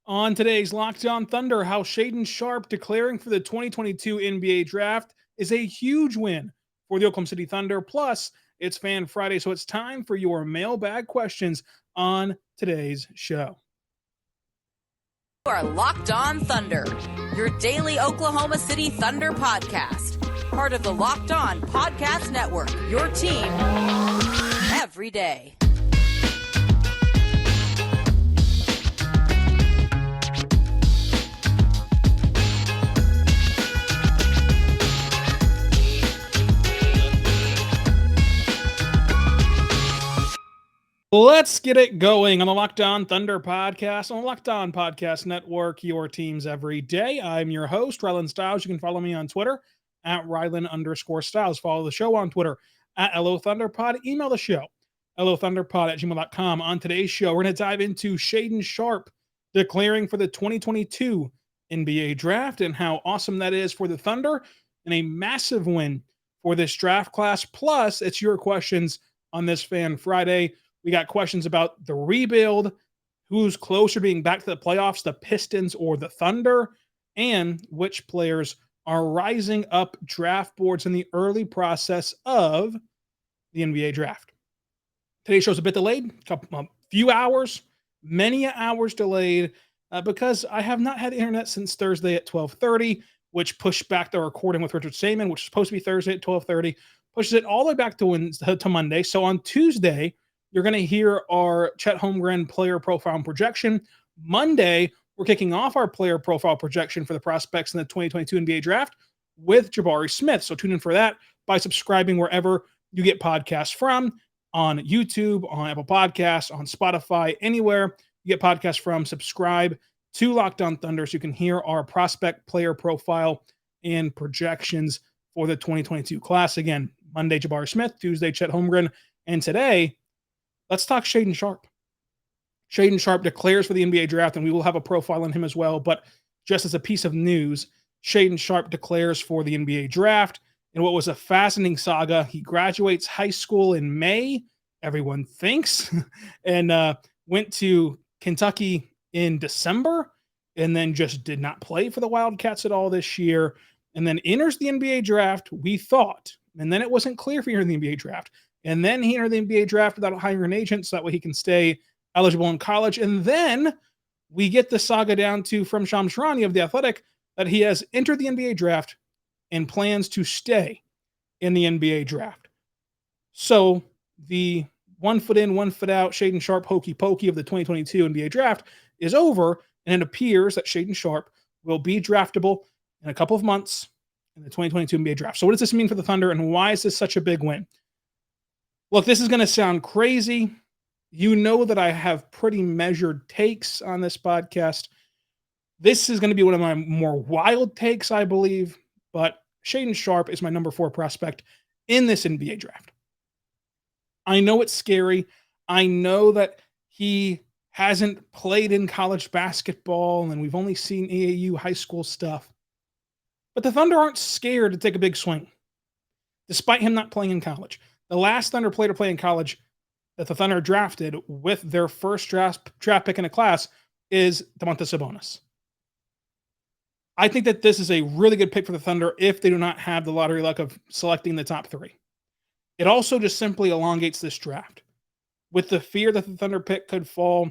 On today's Locked On Thunder, how Shaedon Sharpe declaring for the 2022 NBA Draft is a huge win for the Oklahoma City Thunder. Plus, it's Fan Friday, so it's time for your mailbag questions on today's show. You are Locked On Thunder, your daily Oklahoma City Thunder podcast. Part of the Locked On Podcast Network, your team every day. Let's get it going on the Locked On Thunder podcast, on the Locked On Podcast Network, your teams every day. I'm your host, Rylan Stiles. You can follow me on Twitter at Rylan_Stiles. Follow the show on Twitter at LOThunderPod. Email the show, LOThunderPod@gmail.com. On today's show, we're going to dive into Shaedon Sharpe declaring for the 2022 NBA Draft and how awesome that is for the Thunder and a massive win for this draft class. Plus, it's your questions on this Fan Friday. We got questions about the rebuild, who's closer to being back to the playoffs, the Pistons or the Thunder, and which players are rising up draft boards in the early process of the NBA draft. Today's show's a bit delayed, a few hours, many hours delayed, because I have not had internet since Thursday at 12:30, which pushed back the recording with Richard Saman, which is supposed to be Thursday at 12:30, pushes it all the way back to Wednesday, to Monday. So on Tuesday, you're going to hear our Chet Holmgren player profile and projection. Monday, we're kicking off our player profile projection for the prospects in the 2022 NBA Draft with Jabari Smith. So tune in for that by subscribing wherever you get podcasts from, on YouTube, on Apple Podcasts, on Spotify, anywhere you get podcasts from. Subscribe to Locked On Thunder so you can hear our prospect player profile and projections for the 2022 class. Again, Monday, Jabari Smith, Tuesday, Chet Holmgren, and today, let's talk Shaedon Sharpe. Shaedon Sharpe declares for the NBA Draft, and we will have a profile on him as well. But just as a piece of news, Shaedon Sharpe declares for the NBA Draft in what was a fascinating saga. He graduates high school in May, everyone thinks, and went to Kentucky in December, and then just did not play for the Wildcats at all this year, and then enters the NBA Draft, we thought, and then it wasn't clear if he entered the NBA Draft. And then he entered the NBA Draft without hiring an agent, so that way he can stay eligible in college. And then we get the saga down to from Shams Charania of The Athletic that he has entered the NBA Draft and plans to stay in the NBA Draft. So the 1 foot in, 1 foot out, Shaedon Sharpe hokey pokey of the 2022 NBA Draft is over, and it appears that Shaedon Sharpe will be draftable in a couple of months in the 2022 NBA Draft. So what does this mean for the Thunder, and why is this such a big win? Look, this is going to sound crazy. You know that I have pretty measured takes on this podcast. This is going to be one of my more wild takes, I believe, but Shaedon Sharpe is my number 4 prospect in this NBA Draft. I know it's scary. I know that he hasn't played in college basketball, and we've only seen AAU high school stuff. But the Thunder aren't scared to take a big swing, despite him not playing in college. The last Thunder player to play in college that the Thunder drafted with their first draft pick in a class is Domantas Sabonis. I think that this is a really good pick for the Thunder if they do not have the lottery luck of selecting the top 3. It also just simply elongates this draft. With the fear that the Thunder pick could fall,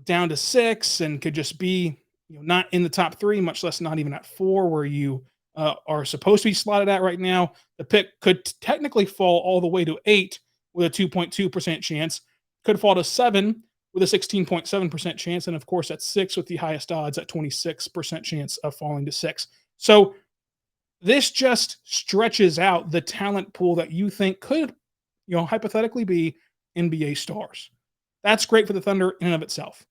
down to 6 and could just be, not in the top 3, much less not even at 4, where you are supposed to be slotted at right now. The pick could technically fall all the way to 8 with a 2.2% chance, could fall to 7 with a 16.7% chance, and of course at 6 with the highest odds at 26% chance of falling to 6. So this just stretches out the talent pool that you think could, hypothetically be NBA stars. That's great for the Thunder in and of itself.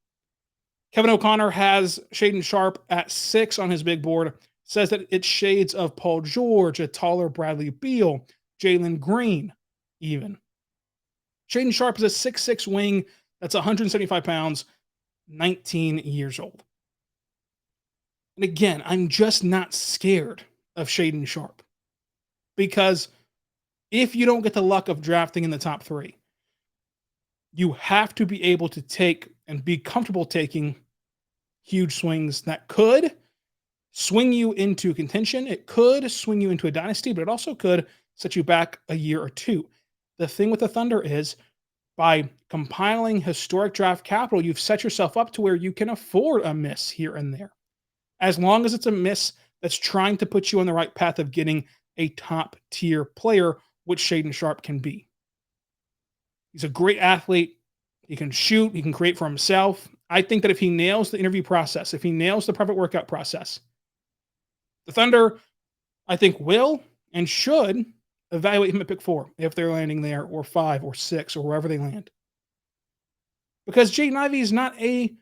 Kevin O'Connor has Shaedon Sharpe at 6 on his big board, says that it's shades of Paul George, a taller Bradley Beal, Jalen Green, even. Shaedon Sharpe is a 6'6" wing that's 175 pounds, 19 years old. And again, I'm just not scared of Shaedon Sharpe, because if you don't get the luck of drafting in the top 3, you have to be able to take and be comfortable taking huge swings that could swing you into contention. It could swing you into a dynasty, but it also could set you back a year or two. The thing with the Thunder is by compiling historic draft capital, you've set yourself up to where you can afford a miss here and there. As long as it's a miss that's trying to put you on the right path of getting a top tier player, which Shaedon Sharpe can be. He's a great athlete. He can shoot. He can create for himself. I think that if he nails the interview process, if he nails the private workout process, the Thunder, I think, will and should evaluate him at pick 4 if they're landing there, or 5 or 6 or wherever they land. Because Jaden Ivey is not a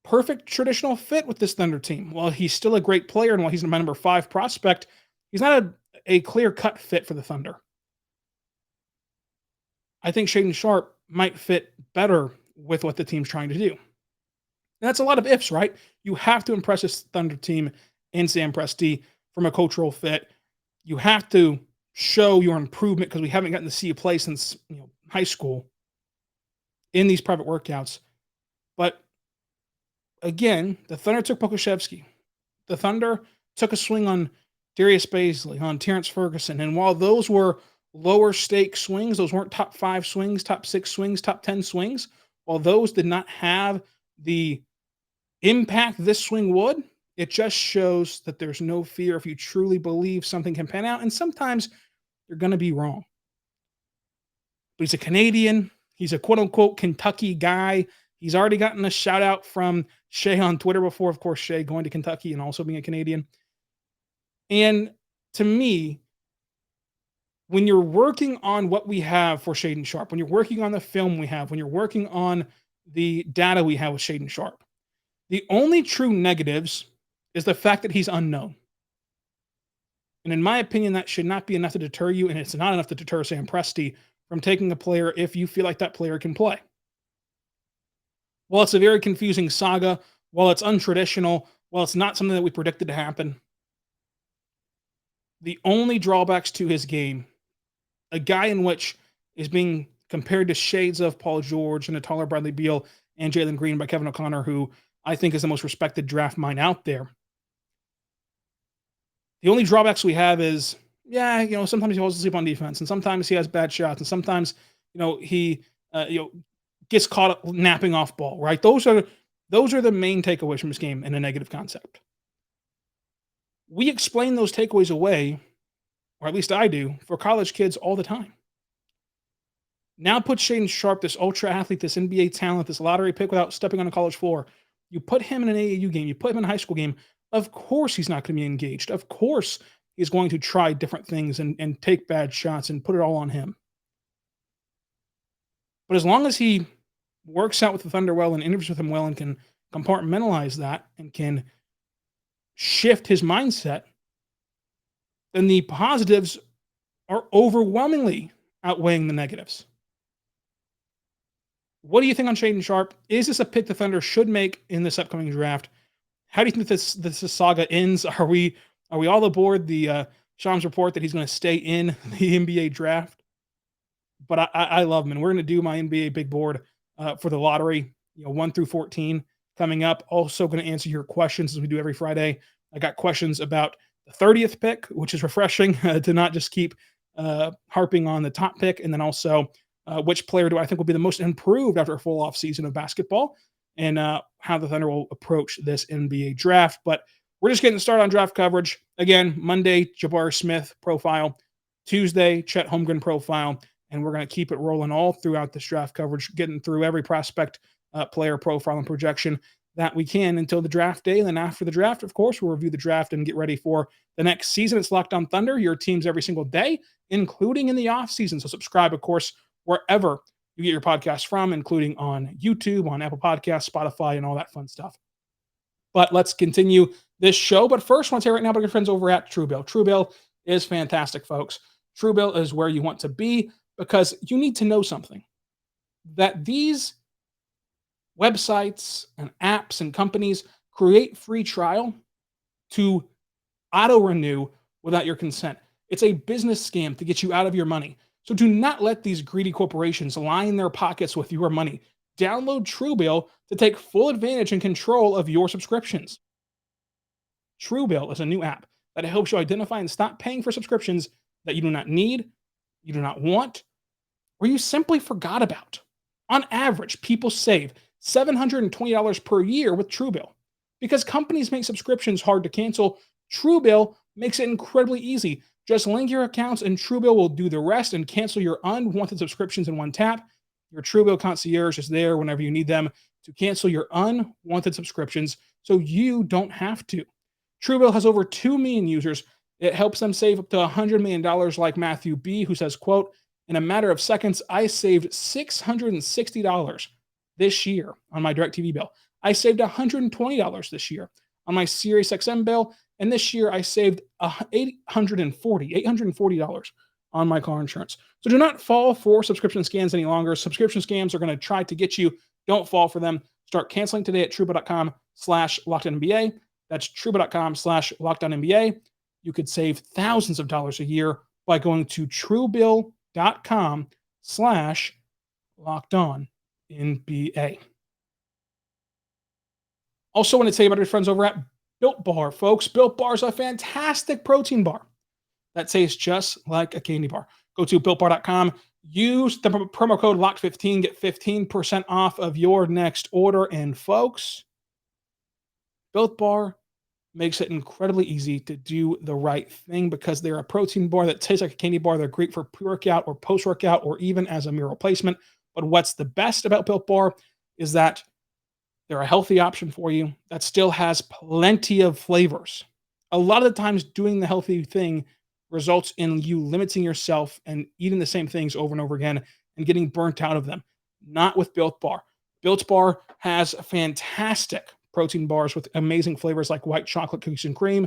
perfect traditional fit with this Thunder team. While he's still a great player and while he's my number 5 prospect, he's not a clear-cut fit for the Thunder. I think Shaedon Sharpe might fit better with what the team's trying to do. And that's a lot of ifs, right? You have to impress this Thunder team in Sam Presti from a cultural fit. You have to show your improvement because we haven't gotten to see you play since high school in these private workouts. But again, the Thunder took Pokusevski. The Thunder took a swing on Darius Baisley, on Terrence Ferguson. And while those were lower stake swings, those weren't top 5 swings, top 6 swings, top 10 swings, while those did not have the impact this swing would, it just shows that there's no fear if you truly believe something can pan out. And sometimes you're going to be wrong. But he's a Canadian. He's a quote-unquote Kentucky guy. He's already gotten a shout-out from Shay on Twitter before. Of course, Shay going to Kentucky and also being a Canadian. And to me, when you're working on what we have for Shaedon Sharpe, when you're working on the film we have, when you're working on the data we have with Shaedon Sharpe, the only true negatives is the fact that he's unknown. And in my opinion, that should not be enough to deter you, and it's not enough to deter Sam Presti from taking a player if you feel like that player can play. While it's a very confusing saga, while it's untraditional, while it's not something that we predicted to happen, the only drawbacks to his game, a guy in which is being compared to shades of Paul George and a taller Bradley Beal and Jalen Green by Kevin O'Connor, who I think is the most respected draft mind out there. The only drawbacks we have is, sometimes he falls asleep on defense, and sometimes he has bad shots, and sometimes, he gets caught napping off ball, right? Those are the main takeaways from this game in a negative concept. We explain those takeaways away, or at least I do, for college kids all the time. Now put Shaedon Sharpe, this ultra athlete, this NBA talent, this lottery pick without stepping on a college floor. You put him in an AAU game, you put him in a high school game. Of course he's not going to be engaged. Of course he's going to try different things and take bad shots and put it all on him. But as long as he works out with the Thunder well and interviews with him well and can compartmentalize that and can shift his mindset, then the positives are overwhelmingly outweighing the negatives. What do you think on Shaedon Sharpe? Is this a pick the Thunder should make in this upcoming draft? How do you think this saga ends? Are we all aboard the Shams report that he's going to stay in the NBA draft? But I love him, and we're going to do my NBA big board for the lottery, 1 through 14 coming up. Also going to answer your questions as we do every Friday. I got questions about the 30th pick, which is refreshing to not just keep harping on the top pick, and then also which player do I think will be the most improved after a full off season of basketball, and how the Thunder will approach this NBA draft. But we're just getting started on draft coverage. Again, Monday, Jabari Smith profile. Tuesday, Chet Holmgren profile. And we're going to keep it rolling all throughout this draft coverage, getting through every prospect, player profile, and projection that we can until the draft day. And then after the draft, of course, we'll review the draft and get ready for the next season. It's Locked On Thunder, your teams every single day, including in the offseason. So subscribe, of course, wherever you get your podcasts from, including on YouTube, on Apple Podcasts, Spotify, and all that fun stuff. But let's continue this show. But first, I want to tell you right now about your friends over at TrueBill. TrueBill is fantastic, folks. TrueBill is where you want to be, because you need to know something, that these websites and apps and companies create free trial to auto-renew without your consent. It's a business scam to get you out of your money. So do not let these greedy corporations line their pockets with your money. Download TrueBill to take full advantage and control of your subscriptions. TrueBill is a new app that helps you identify and stop paying for subscriptions that you do not need, you do not want, or you simply forgot about. On average, people save $720 per year with TrueBill. Because companies make subscriptions hard to cancel, TrueBill makes it incredibly easy. Just link your accounts and TrueBill will do the rest and cancel your unwanted subscriptions in one tap. Your TrueBill concierge is there whenever you need them to cancel your unwanted subscriptions so you don't have to. TrueBill has over 2 million users. It helps them save up to $100 million like Matthew B., who says, quote, in a matter of seconds, I saved $660 this year on my DirecTV bill. I saved $120 this year on my SiriusXM bill. And this year I saved $840 on my car insurance. So do not fall for subscription scams any longer. Subscription scams are going to try to get you. Don't fall for them. Start canceling today at TrueBill.com/LockedOnNBA. That's TrueBill.com/LockedOnNBA. You could save thousands of dollars a year by going to TrueBill.com/LockedOnNBA. Also want to tell you about our friends over at Built Bar, folks. Built Bar is a fantastic protein bar that tastes just like a candy bar. Go to BuiltBar.com. Use the promo code LOCKED15. Get 15% off of your next order. And folks, Built Bar makes it incredibly easy to do the right thing because they're a protein bar that tastes like a candy bar. They're great for pre-workout or post-workout or even as a meal replacement. But what's the best about Built Bar is that they're a healthy option for you that still has plenty of flavors. A lot of the times doing the healthy thing results in you limiting yourself and eating the same things over and over again and getting burnt out of them. Not with Built Bar. Built Bar has fantastic protein bars with amazing flavors like white chocolate cookies and cream,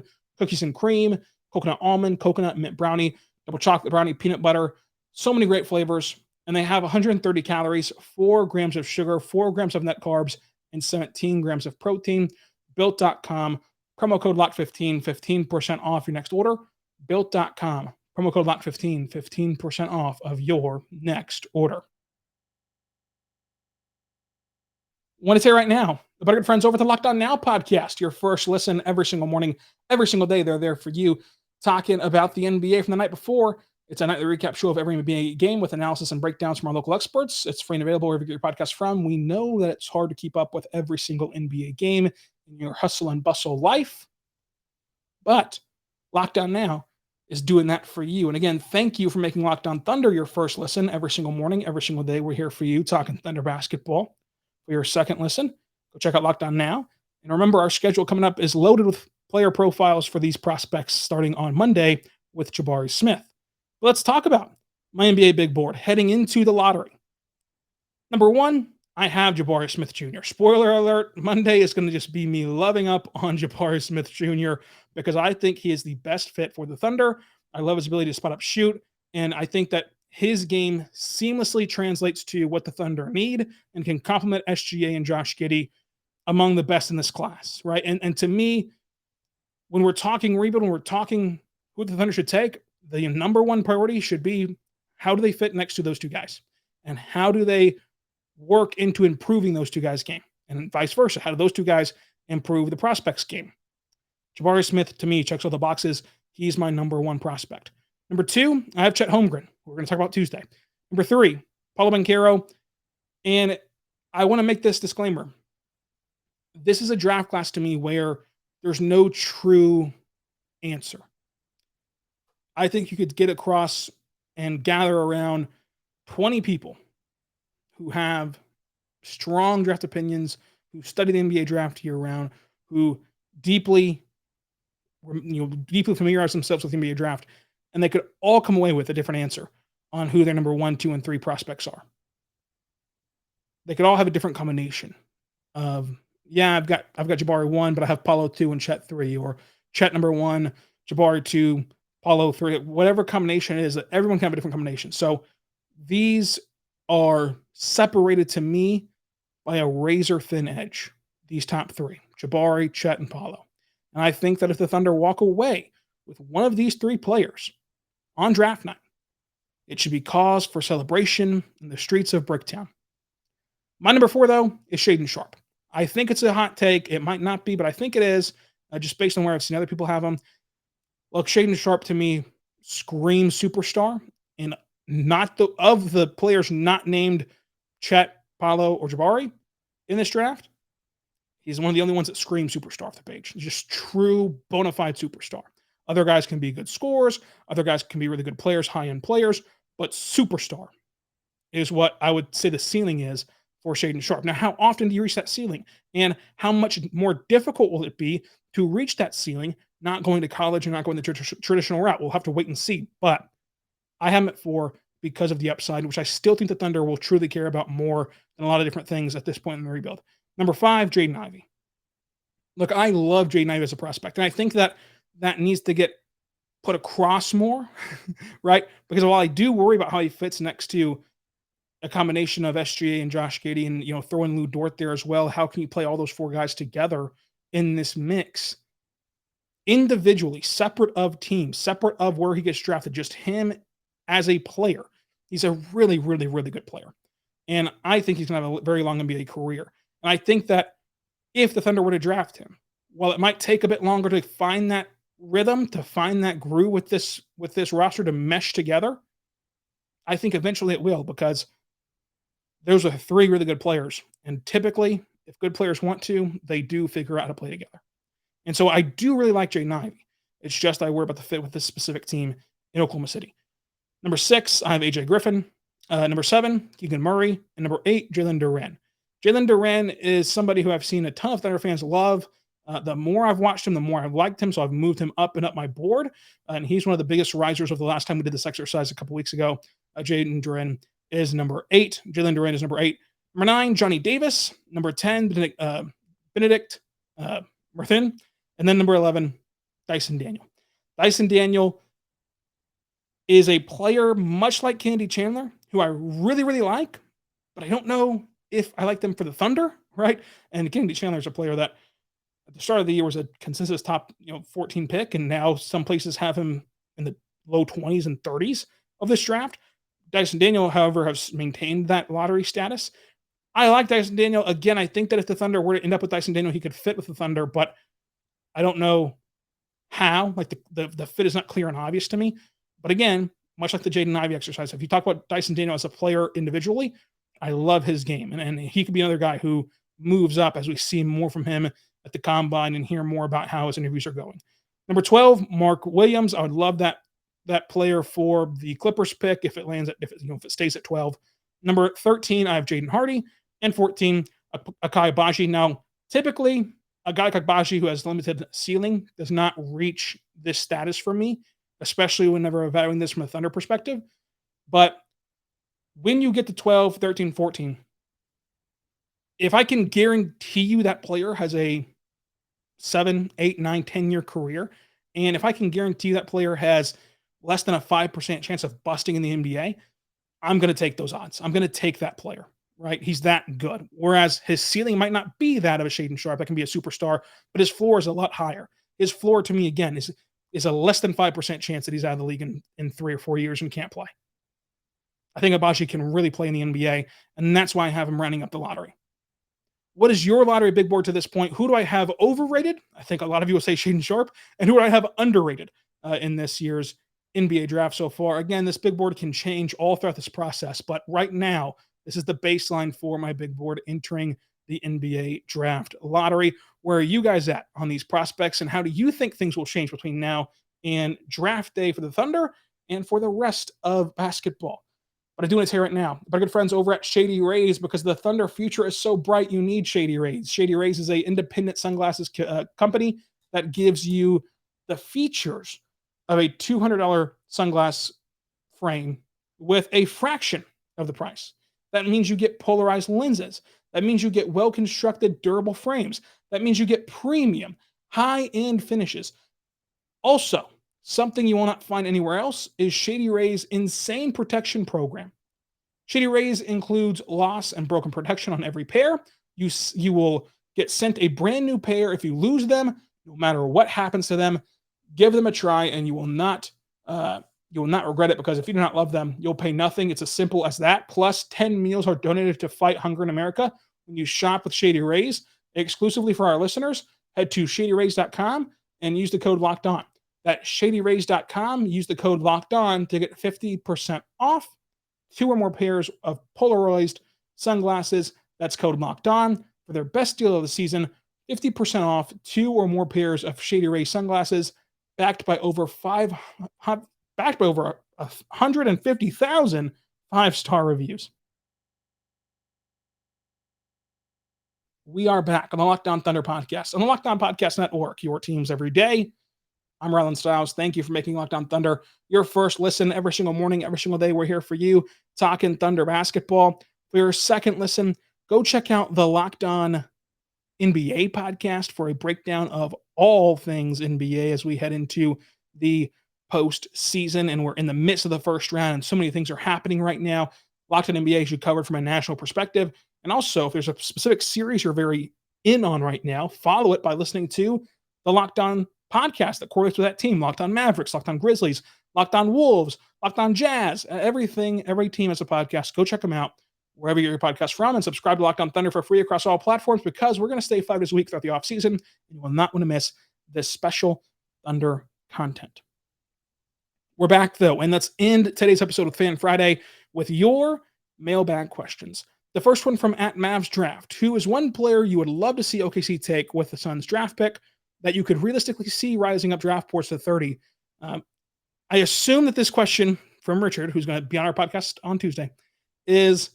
coconut almond, coconut mint brownie, double chocolate brownie, peanut butter. So many great flavors. And they have 130 calories, 4 grams of sugar, 4 grams of net carbs, and 17 grams of protein. Built.com, promo code LOCK15, 15% off your next order. Built.com, promo code LOCK15, 15% off of your next order. I want to say right now, the better good friends over at the Locked On Now podcast, your first listen every single morning, every single day. They're there for you, talking about the NBA from the night before. It's a nightly recap show of every NBA game with analysis and breakdowns from our local experts. It's free and available wherever you get your podcast from. We know that it's hard to keep up with every single NBA game in your hustle and bustle life, but Locked On Now is doing that for you. And again, thank you for making Locked On Thunder your first listen every single morning, every single day. We're here for you talking Thunder basketball. For your second listen, go check out Locked On Now. And remember, our schedule coming up is loaded with player profiles for these prospects starting on Monday with Jabari Smith. Let's talk about my NBA big board heading into the lottery. Number 1, I have Jabari Smith Jr. Spoiler alert, Monday is going to just be me loving up on Jabari Smith Jr. because I think he is the best fit for the Thunder. I love his ability to spot up shoot, and I think that his game seamlessly translates to what the Thunder need and can complement SGA and Josh Giddey among the best in this class, right? And to me, when we're talking rebuild, when we're talking who the Thunder should take, the number one priority should be how do they fit next to those two guys? And how do they work into improving those two guys' game? And vice versa. How do those two guys improve the prospects' game? Jabari Smith, to me, checks all the boxes. He's my number 1 prospect. Number 2, I have Chet Holmgren. We're going to talk about Tuesday. Number 3, Paulo Banchero. And I want to make this disclaimer. This is a draft class to me where there's no true answer. I think you could get across and gather around 20 people who have strong draft opinions, who study the NBA draft year round, who deeply familiarize themselves with the NBA draft, and they could all come away with a different answer on who their number 1, 2, and 3 prospects are. They could all have a different combination of, I've got Jabari 1, but I have Paulo 2 and Chet 3, or Chet number 1, Jabari 2, Paulo 3, whatever combination it is, that everyone can have a different combination. So these are separated to me by a razor thin edge, these top 3, Jabari, Chet, and Paulo. And I think that if the Thunder walk away with one of these 3 players on draft night, it should be cause for celebration in the streets of Bricktown. My number 4, though, is Shaedon Sharpe. I think it's a hot take. It might not be, but I think it is, just based on where I've seen other people have him. Look, Shaedon Sharpe to me screams superstar, and not of the players not named Chet, Paolo, or Jabari in this draft. He's one of the only ones that screams superstar off the page. Just true, bona fide superstar. Other guys can be good scorers. Other guys can be really good players, high-end players. But superstar is what I would say the ceiling is for Shaedon Sharpe. Now, how often do you reach that ceiling? And how much more difficult will it be to reach that ceiling, not going to college and not going the traditional route? We'll have to wait and see. But I have him at 4 because of the upside, which I still think the Thunder will truly care about more than a lot of different things at this point in the rebuild. Number 5, Jaden Ivey. Look, I love Jaden Ivey as a prospect, and I think that needs to get put across more, right? Because while I do worry about how he fits next to a combination of SGA and Josh Giddey and, throw in Lou Dort there as well, how can you play all those 4 guys together in this mix? Individually, separate of teams, separate of where he gets drafted, just him as a player. He's a really, really, really good player. And I think he's going to have a very long NBA career. And I think that if the Thunder were to draft him, while it might take a bit longer to find that rhythm, to find that groove with this roster to mesh together, I think eventually it will, because those are 3 really good players. And typically, if good players want to, they do figure out how to play together. And so I do really like Jaden Ivey. It's just I worry about the fit with this specific team in Oklahoma City. Number 6, I have AJ Griffin. Number 7, Keegan Murray. And number 8, Jalen Duren. Jalen Duren is somebody who I've seen a ton of Thunder fans love. The more I've watched him, the more I've liked him. So I've moved him up and up my board. And he's one of the biggest risers of the last time we did this exercise a couple weeks ago. Jalen Duren is number 8. Jalen Duren is number 8. Number 9, Johnny Davis. Number 10, Benedict Martin. And then number 11, Dyson Daniel. Dyson Daniel is a player much like Kennedy Chandler, who I really, really like, but I don't know if I like them for the Thunder, right? And Kennedy Chandler is a player that at the start of the year was a consensus top 14 pick, and now some places have him in the low 20s and 30s of this draft. Dyson Daniel, however, has maintained that lottery status. I like Dyson Daniel. Again, I think that if the Thunder were to end up with Dyson Daniel, he could fit with the Thunder, but I don't know how. Like the fit is not clear and obvious to me. But again, much like the Jaden Ivey exercise, if you talk about Dyson Daniel as a player individually, I love his game. And he could be another guy who moves up as we see more from him at the combine and hear more about how his interviews are going. Number 12, Mark Williams. I would love that player for the Clippers pick if it lands if it stays at 12. Number 13, I have Jaden Hardy. And 14, Akai Agbaji. Now, typically, a guy like Agbaji who has limited ceiling does not reach this status for me, especially whenever evaluating this from a Thunder perspective. But when you get to 12, 13, 14, if I can guarantee you that player has a 7, 8, 9, 10-year career, and if I can guarantee that player has less than a 5% chance of busting in the NBA, I'm going to take those odds. I'm going to take that player, right? He's that good. Whereas his ceiling might not be that of a Shaedon Sharpe. That can be a superstar, but his floor is a lot higher. His floor, to me, again, is a less than 5% chance that he's out of the league in 3 or 4 years and can't play. I think Agbaji can really play in the NBA, and that's why I have him rounding up the lottery. What is your lottery big board to this point? Who do I have overrated? I think a lot of you will say Shaedon Sharpe. And who do I have underrated in this year's NBA draft so far? Again, this big board can change all throughout this process, but right now, this is the baseline for my big board entering the NBA draft lottery. Where are you guys at on these prospects, and how do you think things will change between now and draft day for the Thunder and for the rest of basketball? But I do want to tell you right now, my good friends over at Shady Rays, because the Thunder future is so bright, you need Shady Rays. Shady Rays is an independent sunglasses company that gives you the features of a $200 sunglass frame with a fraction of the price. That means you get polarized lenses. That means you get well-constructed, durable frames. That means you get premium, high-end finishes. Also, something you will not find anywhere else is Shady Rays' insane protection program. Shady Rays includes loss and broken protection on every pair. You will get sent a brand new pair if you lose them, no matter what happens to them. Give them a try, and you will not You will not regret it because if you do not love them, you'll pay nothing. It's as simple as that. Plus, 10 meals are donated to fight hunger in America when you shop with Shady Rays. Exclusively for our listeners, head to shadyrays.com and use the code locked on. That's shadyrays.com. Use the code locked on to get 50% off 2 or more pairs of polarized sunglasses. That's code locked on for their best deal of the season. 50% off 2 or more pairs of Shady Rays sunglasses, backed by over 150,000 5-star reviews. We are back on the Locked On Thunder podcast on the Locked On Podcast Network, your teams every day. I'm Rylan Stiles. Thank you for making Locked On Thunder your first listen every single morning, every single day. We're here for you talking Thunder basketball. For your second listen, go check out the Locked On NBA podcast for a breakdown of all things NBA as we head into the postseason, and we're in the midst of the first round, and so many things are happening right now. Locked On NBA should cover from a national perspective, and also if there's a specific series you're very in on right now, follow it by listening to the Locked On podcast that correlates with that team. Locked On Mavericks, Locked On Grizzlies, Locked On Wolves, Locked On Jazz, everything, every team has a podcast. Go check them out wherever you get your podcast from, and subscribe to Locked On Thunder for free across all platforms because we're going to stay 5 days a week throughout the offseason, and you will not want to miss this special Thunder content. We're back, though, and let's end today's episode with Fan Friday with your mailbag questions. The first one from @MavsDraft, who is one player you would love to see OKC take with the Suns draft pick that you could realistically see rising up draft boards to 30. I assume that this question from Richard, who's going to be on our podcast on Tuesday, is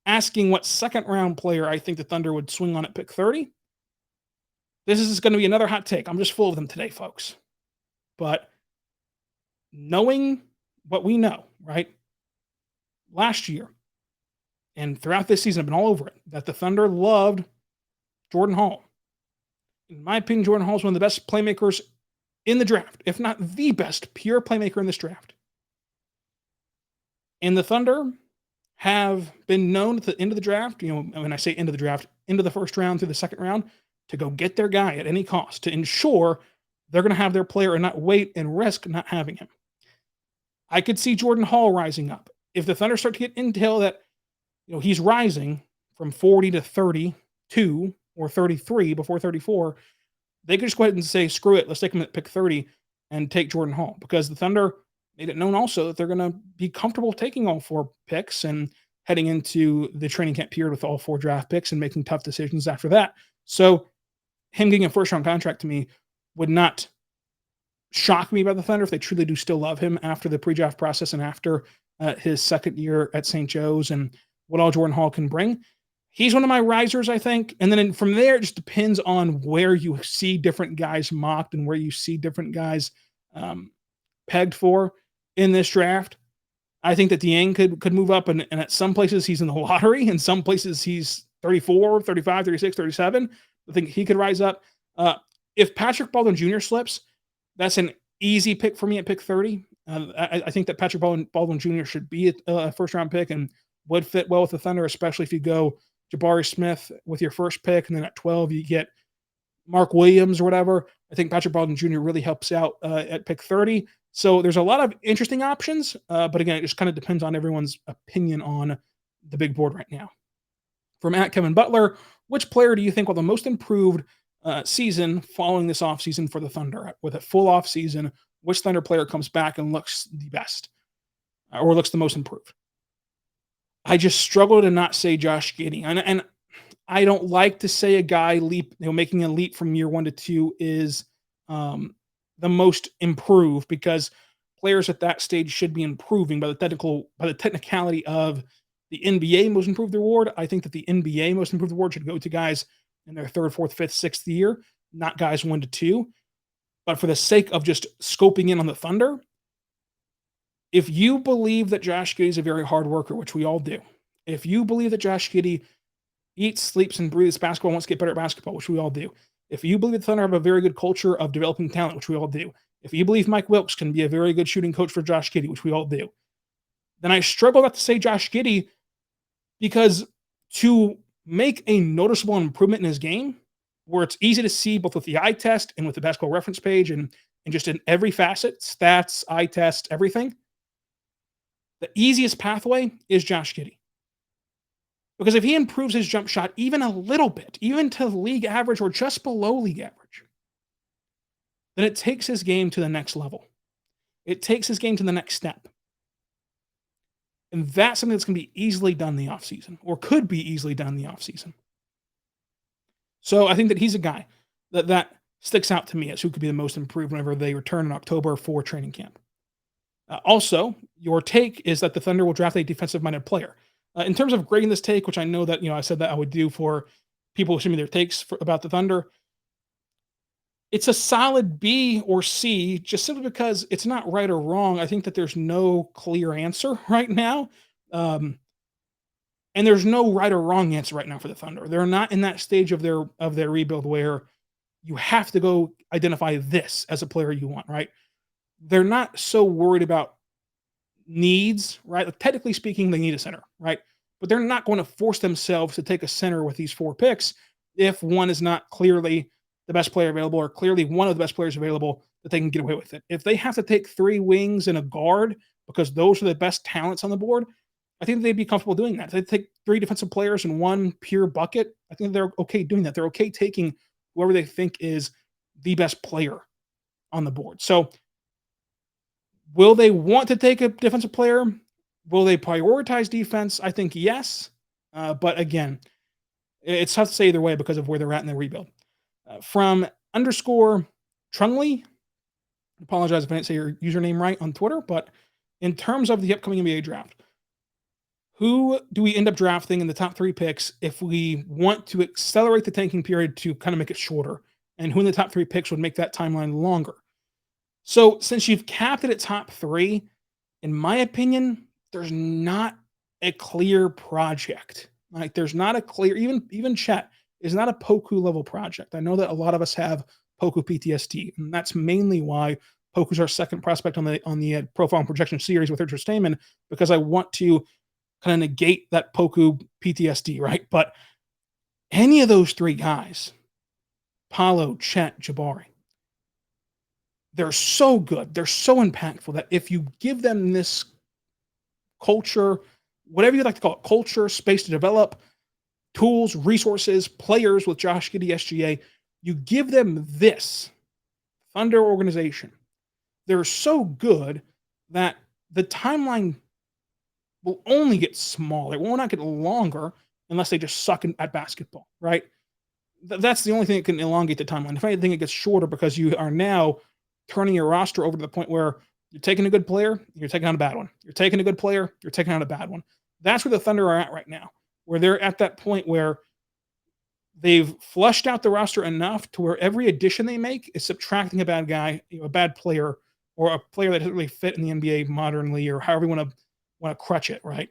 asking what second-round player I think the Thunder would swing on at pick 30. This is going to be another hot take. I'm just full of them today, folks. But knowing what we know, right? Last year and throughout this season, I've been all over it, that the Thunder loved Jordan Hall. In my opinion, Jordan Hall is one of the best playmakers in the draft, if not the best pure playmaker in this draft. And the Thunder have been known at the end of the draft, when I say end of the draft, into the first round through the second round, to go get their guy at any cost to ensure they're going to have their player and not wait and risk not having him. I could see Jordan Hall rising up. If the Thunder start to get intel that he's rising from 40 to 32 or 33 before 34, they could just go ahead and say, screw it, let's take him at pick 30 and take Jordan Hall, because the Thunder made it known also that they're going to be comfortable taking all 4 picks and heading into the training camp period with all 4 draft picks and making tough decisions after that. So him getting a first-round contract to me would not shock me by the Thunder if they truly do still love him after the pre-draft process and after his second year at St. Joe's and what all Jordan Hall can bring. He's one of my risers, I think. And then from there, it just depends on where you see different guys mocked and where you see different guys pegged for in this draft. I think that Dieng could move up, and at some places he's in the lottery. In some places he's 34, 35, 36, 37. I think he could rise up. If Patrick Baldwin Jr. slips, that's an easy pick for me at pick 30. I think that Patrick Baldwin Jr. should be a first-round pick and would fit well with the Thunder, especially if you go Jabari Smith with your first pick, and then at 12 you get Mark Williams or whatever. I think Patrick Baldwin Jr. really helps out at pick 30. So there's a lot of interesting options, but again, it just kind of depends on everyone's opinion on the big board right now. From @Kevin Butler, which player do you think will the most improved season following this offseason for the Thunder? With a full offseason, which Thunder player comes back and looks the best or looks the most improved? I just struggle to not say Josh Giddey. And I don't like to say a guy making a leap from year 1 to 2 is the most improved, because players at that stage should be improving by the technicality of the NBA most improved award. I think that the NBA most improved award should go to guys in their 3rd, 4th, 5th, 6th year, not guys 1 to 2. But for the sake of just scoping in on the Thunder, if you believe that Josh Giddey is a very hard worker, which we all do, if you believe that Josh Giddey eats, sleeps, and breathes basketball and wants to get better at basketball, which we all do, if you believe the Thunder have a very good culture of developing talent, which we all do, if you believe Mike Wilkes can be a very good shooting coach for Josh Giddey, which we all do, then I struggle not to say Josh Giddey, because to make a noticeable improvement in his game, where it's easy to see both with the eye test and with the basketball reference page and and just in every facet, stats, eye test, everything, the easiest pathway is Josh Giddey. Because if he improves his jump shot even a little bit, even to league average or just below league average, then it takes his game to the next level. It takes his game to the next step. And that's something that's going to be easily done in the offseason, or could be easily done in the offseason. So I think that he's a guy that sticks out to me as who could be the most improved whenever they return in October for training camp. Also, your take is that the Thunder will draft a defensive-minded player. In terms of grading this take, which I know that I said that I would do for people who send me their takes about the Thunder, it's a solid B or C, just simply because it's not right or wrong. I think that there's no clear answer right now. And there's no right or wrong answer right now for the Thunder. They're not in that stage of their rebuild where you have to go identify this as a player you want, right? They're not so worried about needs, right? Like, technically speaking, they need a center, right? But they're not going to force themselves to take a center with these 4 picks if one is not clearly the best player available, or clearly one of the best players available, that they can get away with it. If they have to take 3 wings and a guard because those are the best talents on the board, I think they'd be comfortable doing that. If they take 3 defensive players and 1 pure bucket, I think they're okay doing that. They're okay taking whoever they think is the best player on the board. So will they want to take a defensive player? Will they prioritize defense? I think yes. But again, it's tough to say either way because of where they're at in the rebuild. From _ Trungley, apologize if I didn't say your username right on Twitter, but in terms of the upcoming NBA draft, who do we end up drafting in the top 3 picks if we want to accelerate the tanking period to kind of make it shorter? And who in the top 3 picks would make that timeline longer? So since you've capped it at top 3, in my opinion, there's not a clear project. Like, there's not a clear, even Chet is not a Poku level project. I know that a lot of us have Poku PTSD, and that's mainly why Poku's our second prospect on the profile and projection series with Richard Stamen, because I want to kind of negate that Poku PTSD, right? But any of those 3 guys, Paolo, Chet, Jabari, they're so good. They're so impactful that if you give them this culture, whatever you'd like to call it, culture, space to develop, tools, resources, players with Josh Giddey, SGA, you give them this Thunder organization. They're so good that the timeline will only get smaller. It will not get longer unless they just suck at basketball, right? That's the only thing that can elongate the timeline. If anything, it gets shorter because you are now turning your roster over to the point where you're taking a good player, you're taking out a bad one. You're taking a good player, you're taking out a bad one. That's where the Thunder are at right now, where they're at that point where they've flushed out the roster enough to where every addition they make is subtracting a bad guy, a bad player, or a player that doesn't really fit in the NBA modernly, or however you want to crutch it, right?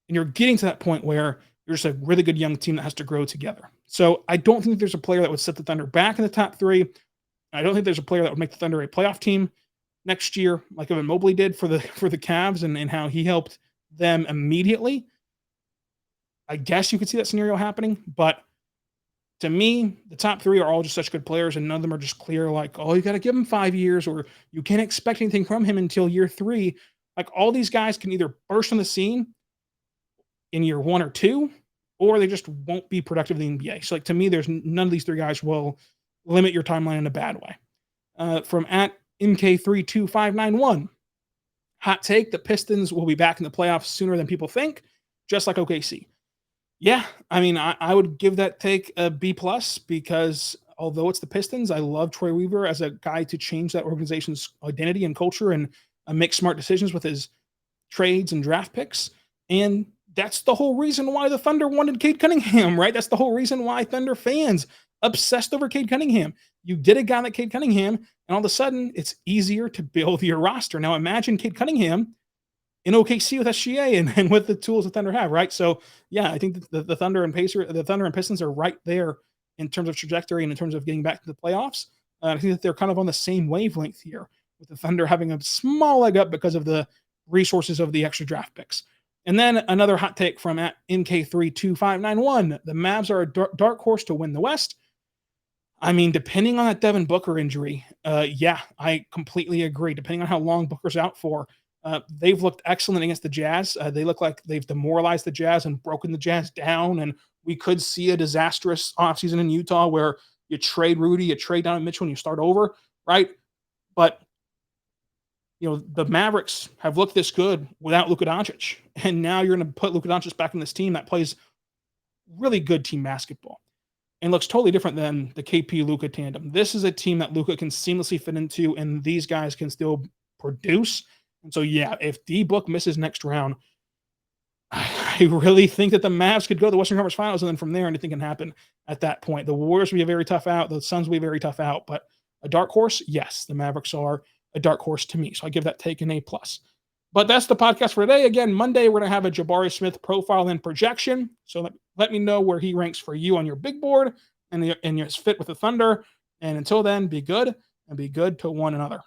And you're getting to that point where you're just a really good young team that has to grow together. So I don't think there's a player that would set the Thunder back in the top 3. I don't think there's a player that would make the Thunder a playoff team next year, like Evan Mobley did for the Cavs, and how he helped them immediately. I guess you could see that scenario happening, but to me, the top 3 are all just such good players, and none of them are just clear, like, oh, you got to give him 5 years, or you can't expect anything from him until year 3. Like, all these guys can either burst on the scene in year 1 or 2, or they just won't be productive in the NBA. So, like, to me, there's none of these 3 guys will limit your timeline in a bad way. From at MK32591, hot take: the Pistons will be back in the playoffs sooner than people think, just like OKC. Yeah, I mean, I would give that take a B+, because although it's the Pistons, I love Troy Weaver as a guy to change that organization's identity and culture and make smart decisions with his trades and draft picks. And that's the whole reason why the Thunder wanted Cade Cunningham, right? That's the whole reason why Thunder fans obsessed over Cade Cunningham. You get a guy like Cade Cunningham, and all of a sudden, it's easier to build your roster. Now, imagine Cade Cunningham in OKC with SGA and with the tools the Thunder have, right? So, yeah, I think the Thunder and Pistons are right there in terms of trajectory and in terms of getting back to the playoffs. I think that they're kind of on the same wavelength here, with the Thunder having a small leg up because of the resources of the extra draft picks. And then another hot take from at MK32591. The Mavs are a dark horse to win the West. I mean, depending on that Devin Booker injury, Yeah, I completely agree. Depending on how long Booker's out for, they've looked excellent against the Jazz. They look like they've demoralized the Jazz and broken the Jazz down. And we could see a disastrous offseason in Utah where you trade Rudy, you trade Donovan Mitchell, and you start over, right? But the Mavericks have looked this good without Luka Doncic, and now you're going to put Luka Doncic back in this team that plays really good team basketball and looks totally different than the KP Luka tandem. This is a team that Luka can seamlessly fit into, and these guys can still produce. And so, yeah, if D Book misses next round, I really think that the Mavs could go to the Western Conference Finals, and then from there, anything can happen at that point. The Warriors will be a very tough out. The Suns will be a very tough out. But a dark horse, yes, the Mavericks are a dark horse to me. So I give that take an A+. But that's the podcast for today. Again, Monday, we're going to have a Jabari Smith profile and projection. So let me know where he ranks for you on your big board and your fit with the Thunder. And until then, be good and be good to one another.